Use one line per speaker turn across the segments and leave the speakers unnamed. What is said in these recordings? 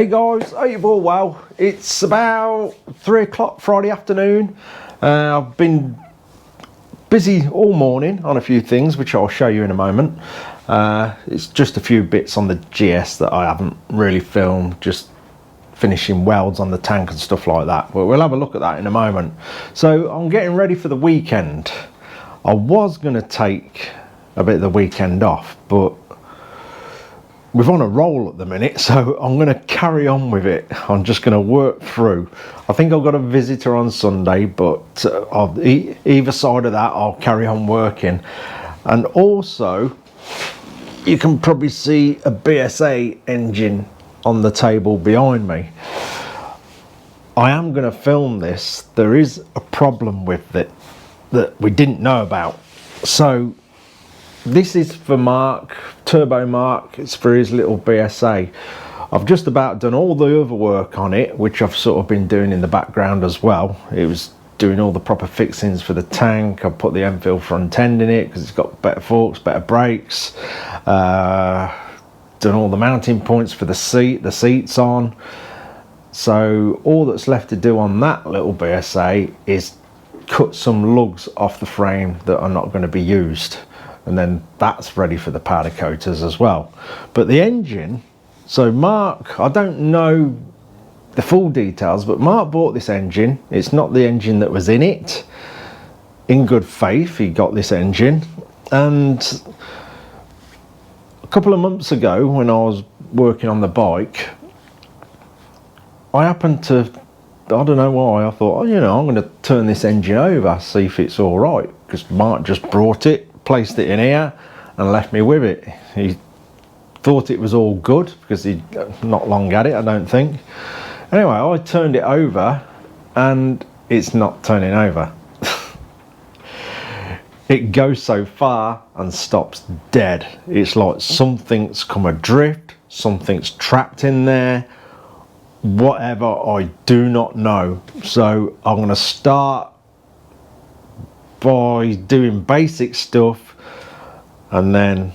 Hey guys, hope you've all well. It's about 3 o'clock Friday afternoon. I've been busy all morning on a few things which I'll show you in a moment. It's just a few bits on the GS that I haven't really filmed, just finishing welds on the tank and stuff like that, but we'll have a look at that in a moment. So I'm getting ready for the weekend. I was going to take a bit of the weekend off, but we're on a roll at the minute, so I'm going to carry on with it. I'm just going to work through. I think I've got a visitor on Sunday, but either side of that I'll carry on working. And also you can probably see a BSA engine on the table behind me. I am going to film this. There is a problem with it that we didn't know about. So this is for Mark, Turbo Mark. It's for his little BSA. I've just about done all the other work on it, which I've sort of been doing in the background as well. It was doing all the proper fixings for the tank. I put the Enfield front end in it because it's got better forks, better brakes. Done all the mounting points for the seats on. So all that's left to do on that little BSA is cut some lugs off the frame that are not going to be used. And then that's ready for the powder coaters as well. But the engine, so Mark, I don't know the full details, but Mark bought this engine. It's not the engine that was in it. In good faith, he got this engine. And a couple of months ago, when I was working on the bike, I happened to, I don't know why, I thought, oh, you know, I'm going to turn this engine over, see if it's all right. Because Mark just brought it, placed it in here and left me with it. He thought it was all good because he'd not long had it, I don't think. Anyway, I turned it over and it's not turning over. It goes so far and stops dead. It's like something's come adrift, something's trapped in there, whatever, I do not know. So I'm going to start by doing basic stuff, and then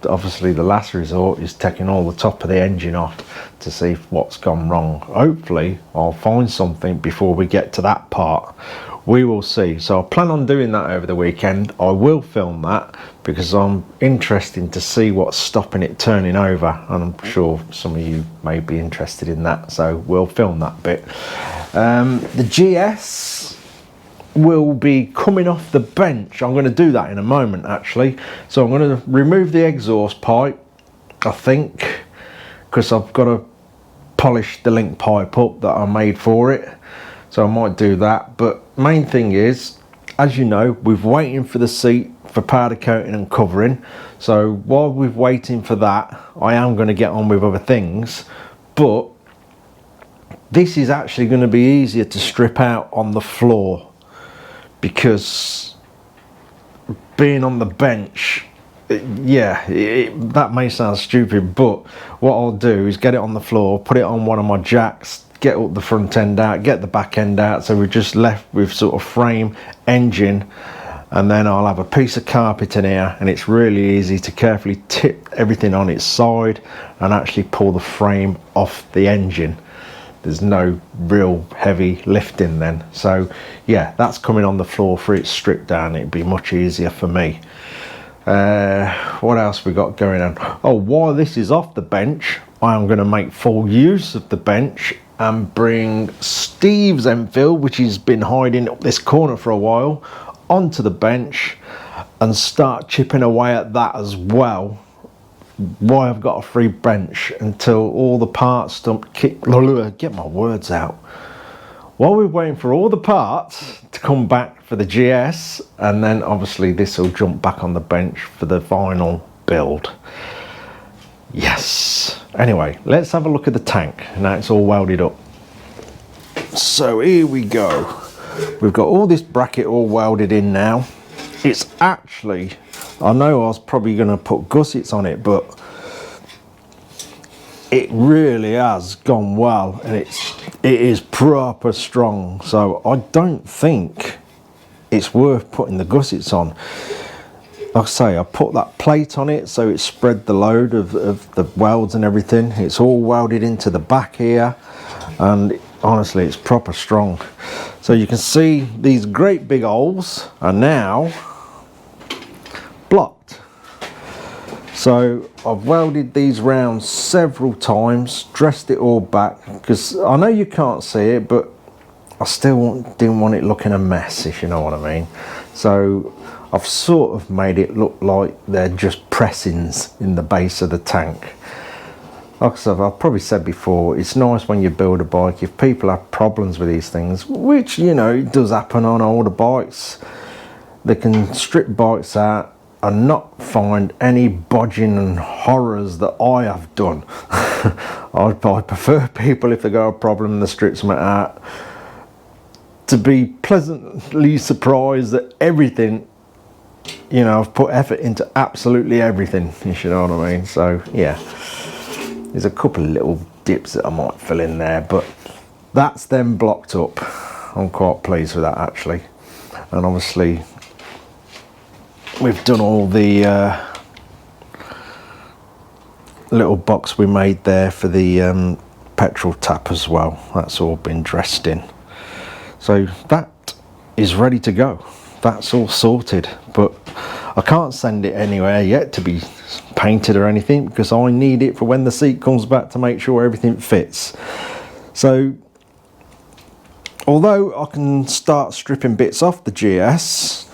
obviously the last resort is taking all the top of the engine off to see what's gone wrong. Hopefully I'll find something before we get to that part. We will see. So I plan on doing that over the weekend. I will film that because I'm interested to see what's stopping it turning over, and I'm sure some of you may be interested in that, so we'll film that bit. The GS will be coming off the bench. I'm going to do that in a moment actually. So I'm going to remove the exhaust pipe, I think, because I've got to polish the link pipe up that I made for it. So I might do that. But main thing is, as you know, we're waiting for the seat for powder coating and covering. So while we're waiting for that, I am going to get on with other things. But this is actually going to be easier to strip out on the floor, because being on the bench, that may sound stupid, but what I'll do is get it on the floor, put it on one of my jacks, get up the front end out, get the back end out, so we're just left with sort of frame, engine, and then I'll have a piece of carpet in here, and it's really easy to carefully tip everything on its side and actually pull the frame off the engine. There's no real heavy lifting then. So yeah, that's coming on the floor for it stripped down. It'd be much easier for me. What else we got going on? Oh, while this is off the bench, I am going to make full use of the bench and bring Steve's Enfield, which has been hiding up this corner for a while, onto the bench and start chipping away at that as well. Why I've got a free bench until all the parts get my words out. While we're waiting for all the parts to come back for the GS, and then obviously this will jump back on the bench for the final build. Yes. Anyway, let's have a look at the tank. Now it's all welded up. So here we go. We've got all this bracket all welded in now. It's actually, I know I was probably going to put gussets on it, but it really has gone well, and it is proper strong. So I don't think it's worth putting the gussets on. like I say, I put that plate on it so it spread the load of the welds and everything. It's all welded into the back here, and honestly it's proper strong. So you can see these great big holes are now blocked. So I've welded these round several times, dressed it all back, because I know you can't see it, but I still didn't want it looking a mess, if you know what I mean. So I've sort of made it look like they're just pressings in the base of the tank. Like I said, I've probably said before, it's nice when you build a bike, if people have problems with these things, which, you know, it does happen on older bikes, they can strip bikes out and not find any bodging and horrors that I have done. I prefer people, if they got a problem and they strip something out, to be pleasantly surprised that everything, you know, I've put effort into absolutely everything, if you know what I mean. So yeah, there's a couple of little dips that I might fill in there, but that's them blocked up. I'm quite pleased with that, actually. And obviously we've done all the little box we made there for the petrol tap as well. That's all been dressed in. So that is ready to go. That's all sorted, but I can't send it anywhere yet to be painted or anything, because I need it for when the seat comes back to make sure everything fits. So although I can start stripping bits off the GS,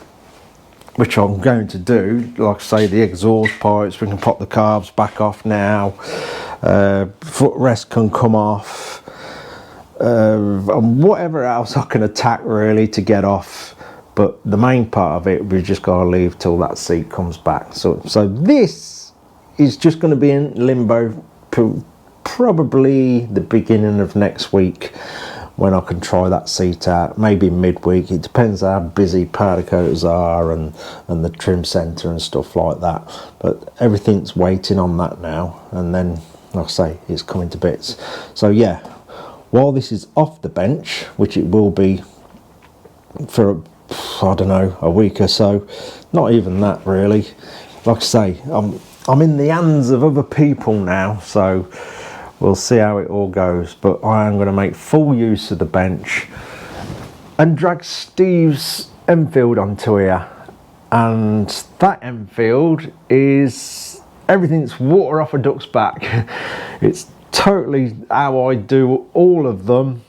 which I'm going to do, like I say, the exhaust pipes, we can pop the carbs back off now, footrest can come off, and whatever else I can attack really to get off, but the main part of it we've just got to leave till that seat comes back. So this is just going to be in limbo probably the beginning of next week, when I can try that seat out, maybe midweek. It depends how busy powder coaters are and the trim centre and stuff like that, but everything's waiting on that now, and then like I say, it's coming to bits. So yeah, while this is off the bench, which it will be for I don't know, a week or so, not even that really, like I say, I'm in the hands of other people now, so we'll see how it all goes. But I am going to make full use of the bench and drag Steve's Enfield onto here, and that Enfield is everything's water off a duck's back. It's totally how I do all of them.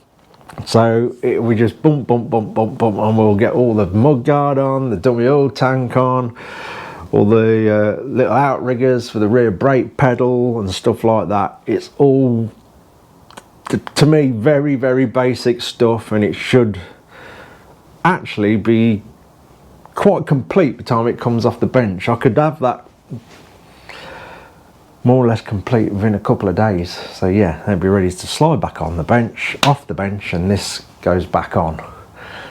So we just bump, and we'll get all the mud guard on, the dummy oil tank on, all the little outriggers for the rear brake pedal and stuff like that. It's all, to me, very, very basic stuff, and it should actually be quite complete by the time it comes off the bench. I could have that more or less complete within a couple of days. So yeah, they'll be ready to slide back on the bench, off the bench, and this goes back on.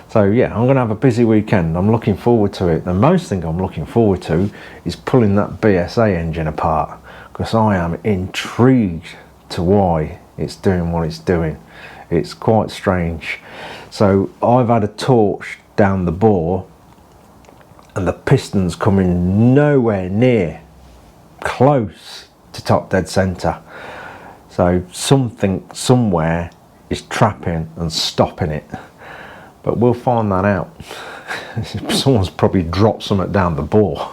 So yeah, I'm going to have a busy weekend. I'm looking forward to it. The most thing I'm looking forward to is pulling that BSA engine apart, because I am intrigued to why it's doing what it's doing. It's quite strange. So I've had a torch down the bore, and the piston's coming nowhere near close to top dead center. So something somewhere is trapping and stopping it, but we'll find that out. Someone's probably dropped something down the bore,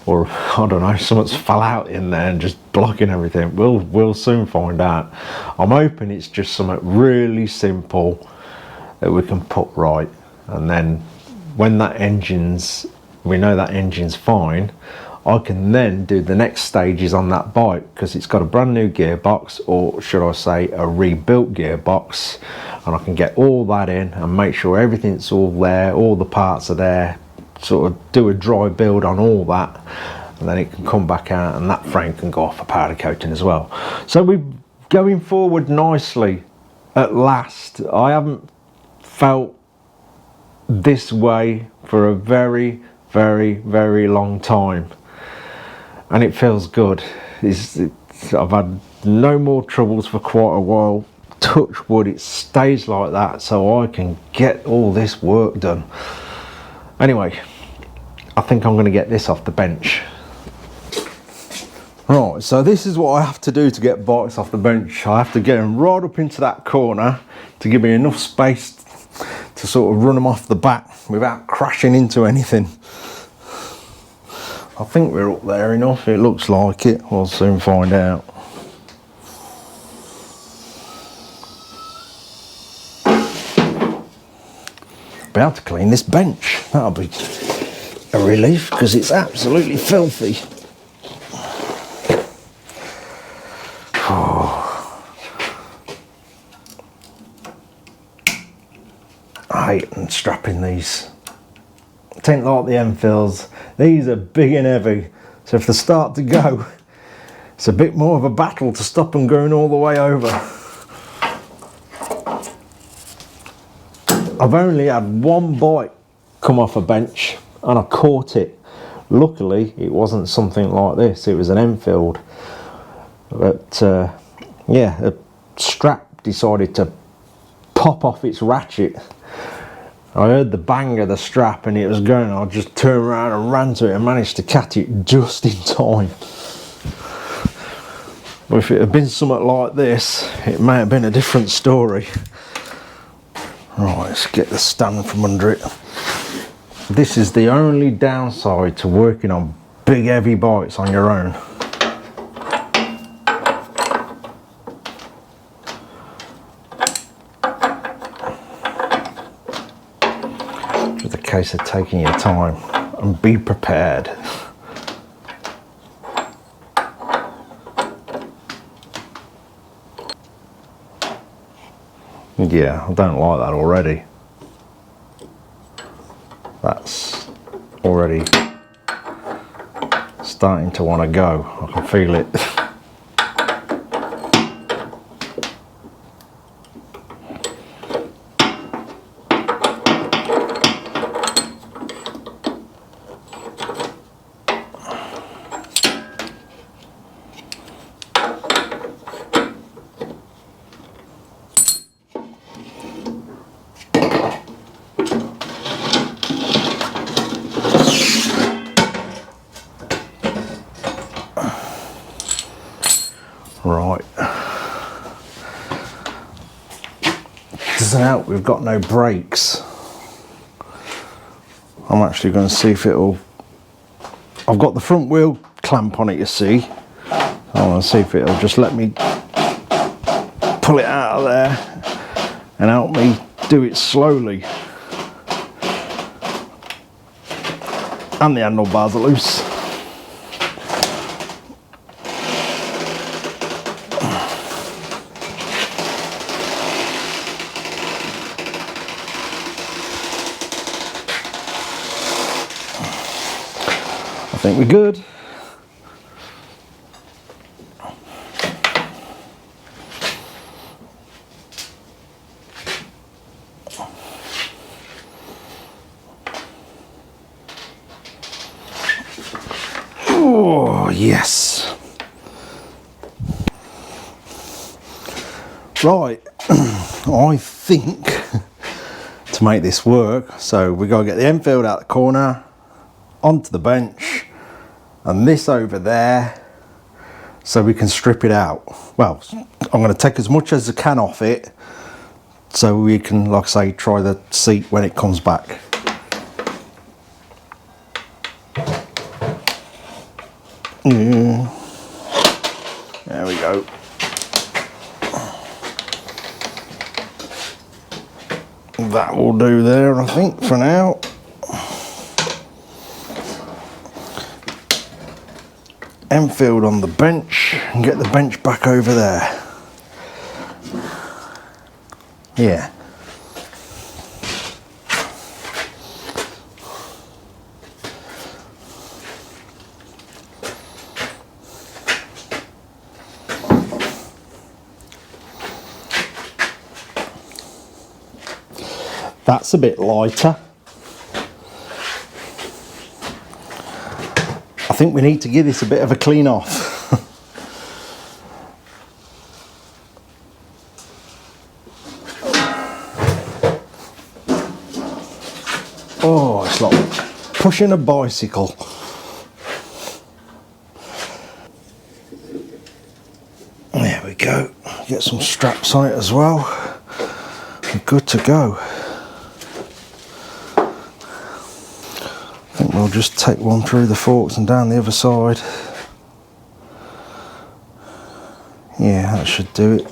or I don't know, something's fell out in there and just blocking everything. We'll soon find out. I'm hoping it's just something really simple that we can put right, and then when we know that engine's fine, I can then do the next stages on that bike, because it's got a brand new gearbox, or should I say a rebuilt gearbox, and I can get all that in and make sure everything's all there, all the parts are there, sort of do a dry build on all that, and then it can come back out and that frame can go off for powder coating as well. So we're going forward nicely at last. I haven't felt this way for a very, very, very long time, and it feels good. I've had no more troubles for quite a while. Touch wood, it stays like that so I can get all this work done. Anyway, I think I'm going to get this off the bench. Right, so this is what I have to do to get bikes off the bench. I have to get them right up into that corner to give me enough space to sort of run them off the back without crashing into anything. I think we're up there enough, it looks like it. We'll soon find out. Be able to clean this bench. That'll be a relief because it's absolutely filthy. I hate strapping these. It ain't like the Enfields. These are big and heavy, so if they start to go, it's a bit more of a battle to stop them going all the way over. I've only had one bike come off a bench and I caught it. Luckily it wasn't something like this, it was an Enfield. But yeah, the strap decided to pop off its ratchet. I heard the bang of the strap and it was going. I just turned around and ran to it and managed to catch it just in time. But if it had been something like this, it may have been a different story. Right, let's get the stand from under it. This is the only downside to working on big heavy bikes on your own. Just a case of taking your time and be prepared. Yeah, I don't like that already. That's already starting to want to go. I can feel it. Right. Doesn't help, we've got no brakes. I'm actually going to see if it'll... I've got the front wheel clamp on it, you see. I want to see if it'll just let me pull it out of there and help me do it slowly. And the handlebars are loose. I think we're good. Oh, yes. Right, I think to make this work, so we got to get the Enfield out the corner, onto the bench, and this over there, so we can strip it out. Well, I'm going to take as much as I can off it, so we can, like I say, try the seat when it comes back. There we go. That will do there, I think, for now. Enfield on the bench and get the bench back over there. Yeah. That's a bit lighter. I think we need to give this a bit of a clean off. Oh, it's like pushing a bicycle. There we go. Get some straps on it as well. We're good to go. I think we'll just take one through the forks and down the other side. Yeah, that should do it.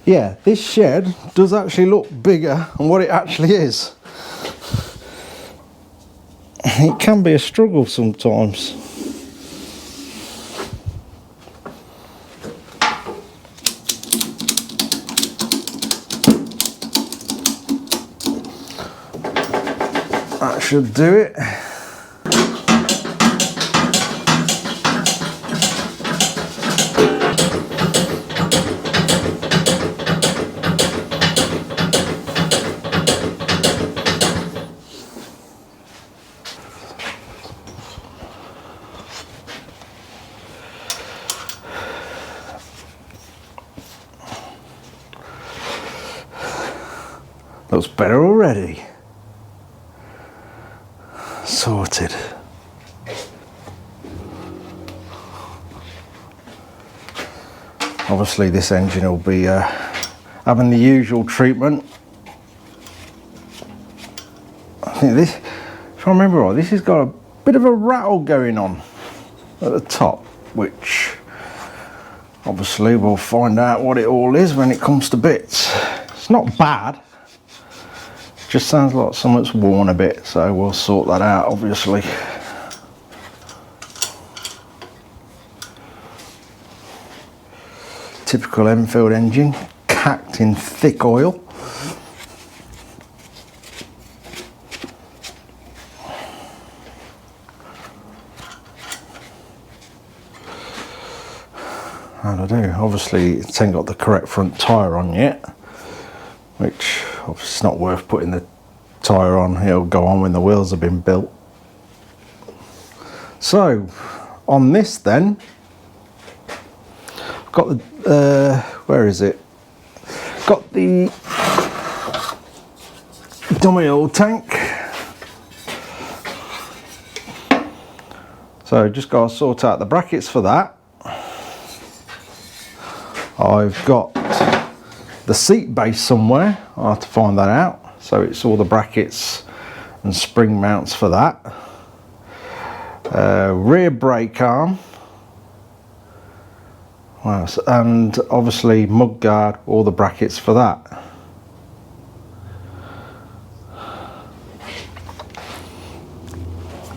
Yeah, this shed does actually look bigger than what it actually is. It can be a struggle sometimes. That should do it. Looks better already. Sorted. Obviously this engine will be having the usual treatment. I think this, if I remember right, this has got a bit of a rattle going on at the top, which obviously we'll find out what it all is when it comes to bits. It's not bad. Just sounds like something's worn a bit, so we'll sort that out obviously. Typical Enfield engine, cacked in thick oil. How'd I do? Obviously it ain't got the correct front tyre on yet, which obviously it's not worth putting the tyre on. It'll go on when the wheels have been built. So on this then, I've got the where is it? Got the dummy oil tank. So just got to sort out the brackets for that. I've got the seat base somewhere. I'll have to find that out. So it's all the brackets and spring mounts for that. Rear brake arm. Wow, and obviously mud guard, all the brackets for that.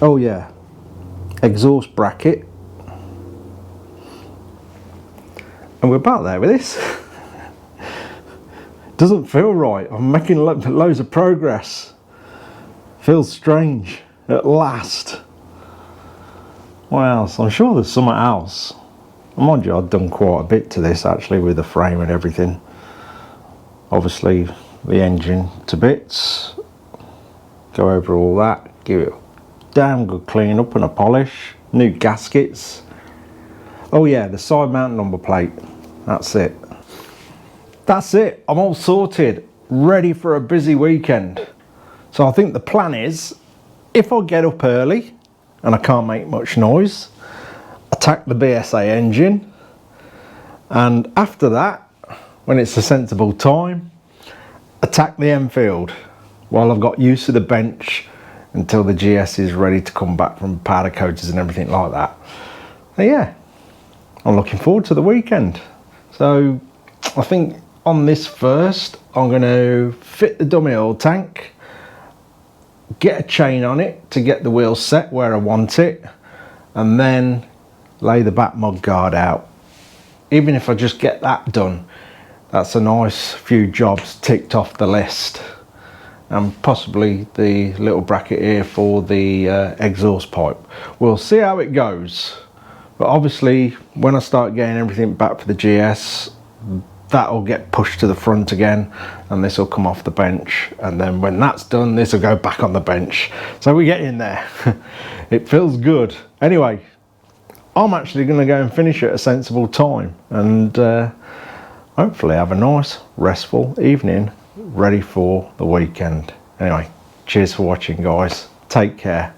Oh yeah, exhaust bracket. And we're about there with this. Doesn't feel right. I'm making loads of progress. Feels strange at last. What else? I'm sure there's something else. Mind you, I've done quite a bit to this actually with the frame and everything. Obviously the engine to bits. Go over all that. Give it a damn good clean up and a polish. New gaskets. Oh yeah, the side mount number plate. That's it. That's it. I'm all sorted. Ready for a busy weekend. So I think the plan is, if I get up early and I can't make much noise, attack the BSA engine, and after that, when it's a sensible time, attack the Enfield while I've got used to the bench until the GS is ready to come back from powder coaters and everything like that. So yeah, I'm looking forward to the weekend. So I think on this first, I'm going to fit the dummy oil tank, get a chain on it to get the wheels set where I want it, and then lay the back mud guard out. Even if I just get that done, that's a nice few jobs ticked off the list. And possibly the little bracket here for the exhaust pipe. We'll see how it goes. But obviously when I start getting everything back for the GS, that'll get pushed to the front again and this will come off the bench, and then when that's done this will go back on the bench. So we get in there. It feels good. Anyway, I'm actually going to go and finish at a sensible time, and hopefully have a nice restful evening ready for the weekend. Anyway, cheers for watching guys, take care.